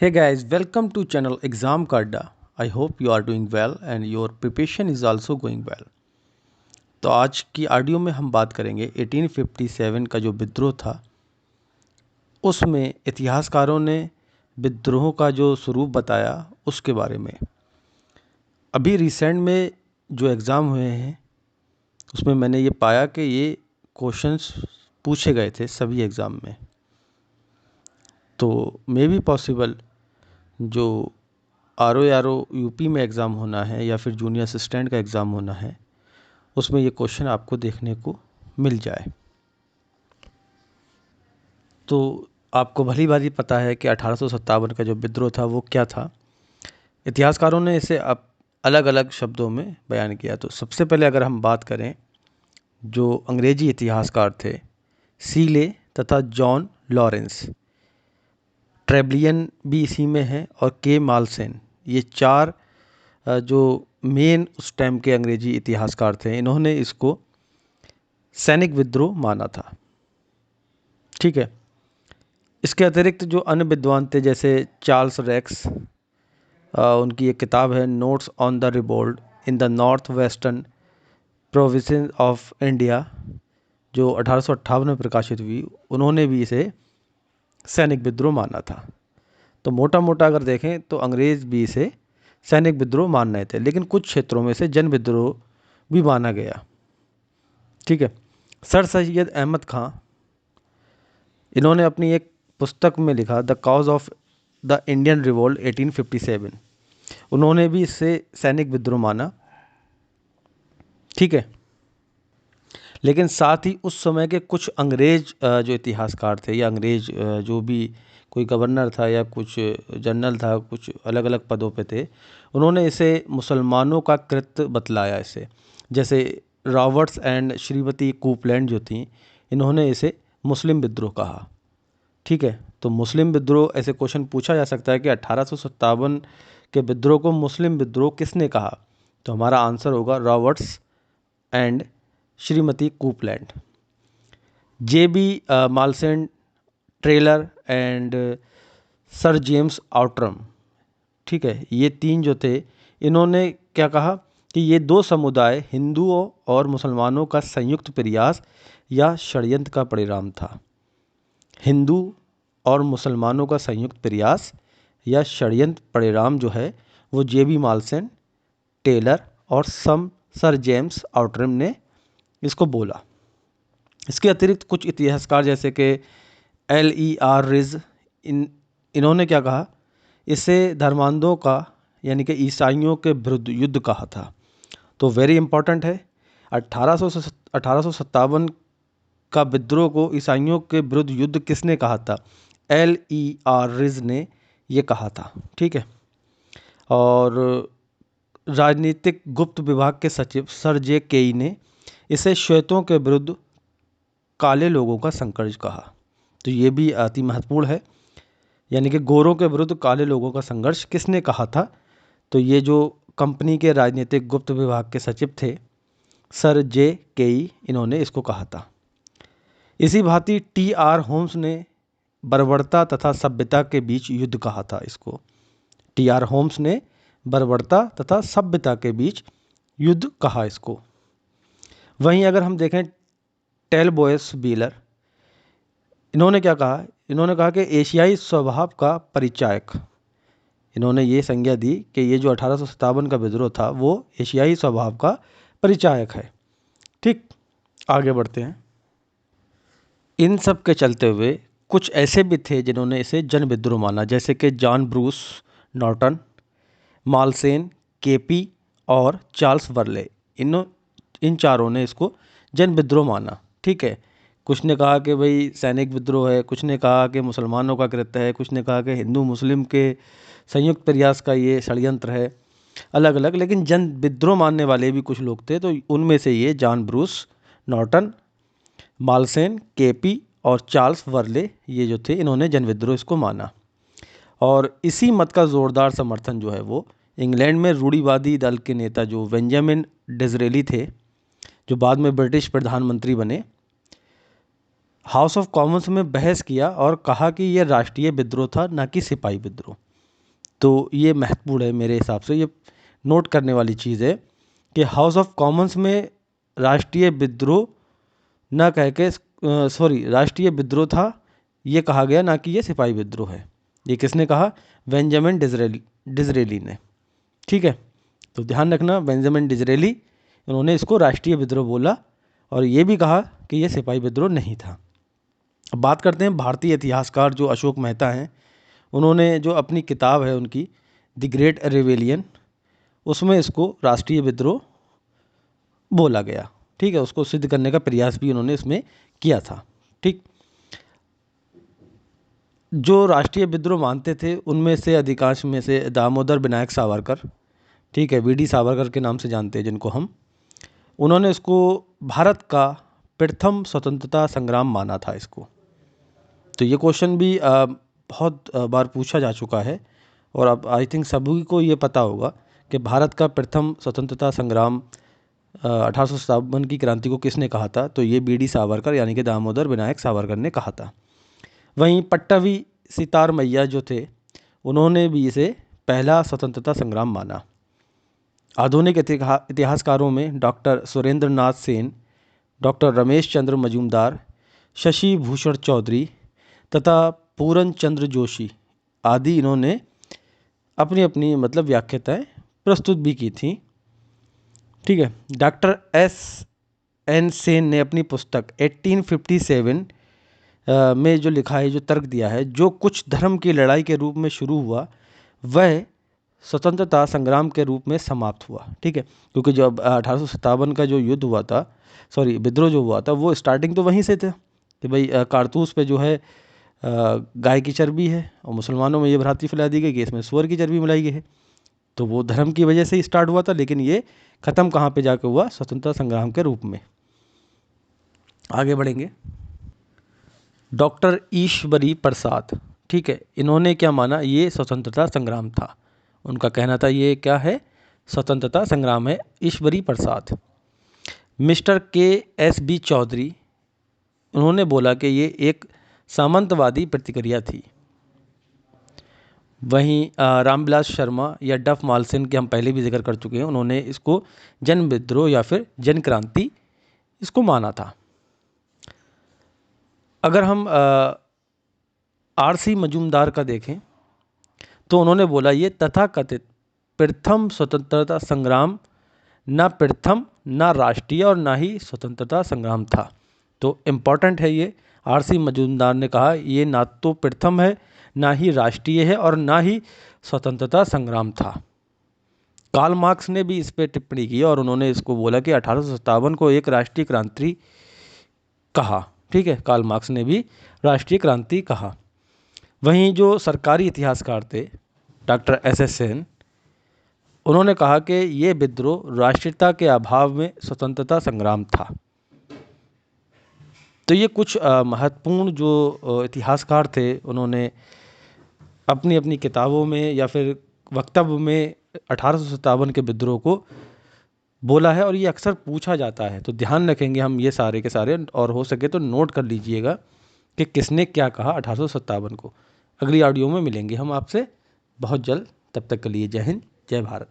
Hey guys, welcome to channel Exam Kadda. I hope you are doing well and your preparation is also going well. तो आज की audio में हम बात करेंगे 1857 का जो विद्रोह था उसमें इतिहासकारों ने विद्रोह का जो स्वरूप बताया उसके बारे में। अभी रिसेंट में जो एग्ज़ाम हुए हैं उसमें मैंने ये पाया कि ये क्वेश्चंस पूछे गए थे सभी एग्ज़ाम में। तो मे बी पॉसिबल जो आर ओ यूपी में एग्ज़ाम होना है या फिर जूनियर असिस्टेंट का एग्ज़ाम होना है उसमें ये क्वेश्चन आपको देखने को मिल जाए। तो आपको भली भांति पता है कि 1857 का जो विद्रोह था वो क्या था। इतिहासकारों ने इसे अब अलग अलग शब्दों में बयान किया। तो सबसे पहले अगर हम बात करें जो अंग्रेजी इतिहासकार थे सीले तथा जॉन लॉरेंस, ट्रेबलियन भी इसी में है और के मालसेन, ये चार जो मेन उस टाइम के अंग्रेजी इतिहासकार थे इन्होंने इसको सैनिक विद्रोह माना था। ठीक है। इसके अतिरिक्त जो अन्य विद्वान थे जैसे चार्ल्स रैक्स, उनकी एक किताब है notes on the revolt in the north western provinces of India जो 1858 में प्रकाशित हुई, उन्होंने भी इसे सैनिक विद्रोह माना था। तो मोटा मोटा अगर देखें तो अंग्रेज़ भी इसे सैनिक विद्रोह मान रहे थे, लेकिन कुछ क्षेत्रों में से जन विद्रोह भी माना गया। ठीक है। सर सैयद अहमद खां, इन्होंने अपनी एक पुस्तक में लिखा the cause of the Indian revolt 1857, उन्होंने भी इससे सैनिक विद्रोह माना। ठीक है। लेकिन साथ ही उस समय के कुछ अंग्रेज जो इतिहासकार थे या अंग्रेज जो भी कोई गवर्नर था या कुछ जनरल था, कुछ अलग अलग पदों पे थे, उन्होंने इसे मुसलमानों का कृत्य बतलाया इसे। जैसे रॉबर्ट्स एंड श्रीमती कूपलैंड जो थी, इन्होंने इसे मुस्लिम विद्रोह कहा। ठीक है। तो मुस्लिम विद्रोह, ऐसे क्वेश्चन पूछा जा सकता है कि 1857 के विद्रोह को मुस्लिम विद्रोह किसने कहा। तो हमारा आंसर होगा Roberts and Shrimati Coupland. J B Malleson, Tayler and sir James Outram. ठीक है। ये तीन जो थे इन्होंने क्या कहा कि ये दो समुदाय हिंदुओं और मुसलमानों का संयुक्त प्रयास या षड्यंत्र का परिणाम था। हिंदू और मुसलमानों का संयुक्त प्रयास या षड्यंत्र परिणाम जो है वो जे बी मालसेन, टेलर और सर जेम्स आउटरम ने इसको बोला। इसके अतिरिक्त कुछ इतिहासकार जैसे कि L.E.R. रिज, इन्होंने क्या कहा, इसे धर्मांधों का यानी कि ईसाइयों के विरुद्ध युद्ध कहा था। तो वेरी इंपॉर्टेंट है, 1857 का विद्रोह को ईसाइयों के विरुद्ध युद्ध किसने कहा था। L.E.R. रिज ने ये कहा था। ठीक है। और राजनीतिक गुप्त विभाग के सचिव सर जे केई ने इसे श्वेतों के विरुद्ध काले लोगों का संघर्ष कहा। तो ये भी अति महत्वपूर्ण है, यानी कि गोरों के विरुद्ध काले लोगों का संघर्ष किसने कहा था। तो ये जो कंपनी के राजनीतिक गुप्त विभाग के सचिव थे सर जे केई, इन्होंने इसको कहा था। इसी भांति T.R. होम्स ने बर्बरता तथा सभ्यता के बीच युद्ध कहा था इसको। T.R. होम्स ने बर्बरता तथा सभ्यता के बीच युद्ध कहा इसको। वहीं अगर हम देखें टेल बॉयस व्हीलर, इन्होंने क्या कहा, इन्होंने कहा कि एशियाई स्वभाव का परिचायक, इन्होंने ये संज्ञा दी कि ये जो 1857 का विद्रोह था वो एशियाई स्वभाव का परिचायक है। ठीक, आगे बढ़ते हैं। इन सब के चलते हुए कुछ ऐसे भी थे जिन्होंने इसे जन विद्रोह माना, जैसे कि जॉन ब्रूस नॉर्टन, मालसेन, केपी और चार्ल्स वर्ले। इन चारों ने इसको जन विद्रोह माना। ठीक है। कुछ ने कहा कि भाई सैनिक विद्रोह है, कुछ ने कहा कि मुसलमानों का कृत्य है, कुछ ने कहा कि हिंदू मुस्लिम के संयुक्त प्रयास का ये षड्यंत्र है, अलग अलग। लेकिन जन विद्रोह मानने वाले भी कुछ लोग थे, तो उनमें से ये जॉन ब्रूस नॉर्टन, मालसेन, केपी और चार्ल्स वर्ले, ये जो थे इन्होंने जन विद्रोह इसको माना। और इसी मत का ज़ोरदार समर्थन जो है वो इंग्लैंड में रूढ़िवादी दल के नेता जो बेंजामिन डिज़रेली थे, जो बाद में ब्रिटिश प्रधानमंत्री बने, हाउस ऑफ कॉमन्स में बहस किया और कहा कि यह राष्ट्रीय विद्रोह था, ना कि सिपाही विद्रोह। तो ये महत्वपूर्ण है मेरे हिसाब से, ये नोट करने वाली चीज़ है कि हाउस ऑफ कॉमन्स में राष्ट्रीय विद्रोह ना कह के राष्ट्रीय विद्रोह था ये कहा गया, ना कि ये सिपाही विद्रोह है। ये किसने कहा? बेंजामिन डिज़रेली ने। ठीक है, तो ध्यान रखना, बेंजामिन डिज़रेली, उन्होंने इसको राष्ट्रीय विद्रोह बोला और ये भी कहा कि ये सिपाही विद्रोह नहीं था। अब बात करते हैं भारतीय इतिहासकार जो अशोक मेहता हैं, उन्होंने जो अपनी किताब है उनकी द ग्रेट रिवेलियन, उसमें इसको राष्ट्रीय विद्रोह बोला गया। ठीक है, उसको सिद्ध करने का प्रयास भी उन्होंने इसमें किया था। ठीक, जो राष्ट्रीय विद्रोह मानते थे उनमें से अधिकांश में से दामोदर विनायक सावरकर, ठीक है, वीडी सावरकर के नाम से जानते हैं जिनको हम, उन्होंने इसको भारत का प्रथम स्वतंत्रता संग्राम माना था इसको। तो ये क्वेश्चन भी बहुत बार पूछा जा चुका है और अब आई थिंक सभी को ये पता होगा कि भारत का प्रथम स्वतंत्रता संग्राम 1857 की क्रांति को किसने कहा था? तो ये बीडी सावरकर यानी कि दामोदर विनायक सावरकर ने कहा था। वहीं पट्टाभी सितार मैया जो थे, उन्होंने भी इसे पहला स्वतंत्रता संग्राम माना। आधुनिक इतिहासकारों में डॉक्टर सुरेंद्र नाथ सेन, डॉक्टर रमेश चंद्र मजूमदार, शशि भूषण चौधरी तथा पूरन चंद्र जोशी आदि इन्होंने अपनी अपनी मतलब व्याख्याताएं प्रस्तुत भी की थी। ठीक है, डॉक्टर एस एन सेन ने अपनी पुस्तक 1857 में जो लिखा है, जो तर्क दिया है, जो कुछ धर्म की लड़ाई के रूप में शुरू हुआ वह स्वतंत्रता संग्राम के रूप में समाप्त हुआ। ठीक है, क्योंकि जब 1857 का जो युद्ध हुआ था, विद्रोह जो हुआ था, वो स्टार्टिंग तो वहीं से थे कि भाई कारतूस पे जो है गाय की चर्बी है और मुसलमानों में ये भ्रांति फैला दी गई कि इसमें सूअर की चर्बी मिलाई गई है। तो वो धर्म की वजह से ही स्टार्ट हुआ था, लेकिन ये ख़त्म कहाँ पे जाके हुआ? स्वतंत्रता संग्राम के रूप में। आगे बढ़ेंगे। डॉक्टर ईश्वरी प्रसाद, ठीक है, इन्होंने क्या माना? ये स्वतंत्रता संग्राम था। उनका कहना था ये क्या है? स्वतंत्रता संग्राम है। ईश्वरी प्रसाद। मिस्टर के एस बी चौधरी, उन्होंने बोला कि ये एक सामंतवादी प्रतिक्रिया थी। वहीं रामविलास शर्मा या डफ मालसेन के हम पहले भी जिक्र कर चुके हैं, उन्होंने इसको जन विद्रोह या फिर जन क्रांति इसको माना था। अगर हम आर.सी. मजूमदार का देखें तो उन्होंने बोला ये तथाकथित प्रथम स्वतंत्रता संग्राम ना प्रथम, ना राष्ट्रीय और ना ही स्वतंत्रता संग्राम था। तो इम्पॉर्टेंट है ये। आर.सी. मजूमदार ने कहा ये ना तो प्रथम है, ना ही राष्ट्रीय है और ना ही स्वतंत्रता संग्राम था। कार्ल मार्क्स ने भी इस पर टिप्पणी की और उन्होंने इसको बोला कि 1857 को एक राष्ट्रीय क्रांति कहा। ठीक है, कार्ल मार्क्स ने भी राष्ट्रीय क्रांति कहा। वहीं जो सरकारी इतिहासकार थे डॉक्टर एस.एस. सेन, उन्होंने कहा कि ये विद्रोह राष्ट्रीयता के अभाव में स्वतंत्रता संग्राम था। तो ये कुछ महत्वपूर्ण जो इतिहासकार थे, उन्होंने अपनी अपनी किताबों में या फिर वक्तव्य में 1857 के विद्रोह को बोला है और ये अक्सर पूछा जाता है। तो ध्यान रखेंगे हम ये सारे के सारे, और हो सके तो नोट कर लीजिएगा कि किसने क्या कहा 1857 को। अगली ऑडियो में मिलेंगे हम आपसे बहुत जल्द। तब तक के लिए जय हिंद, जय भारत।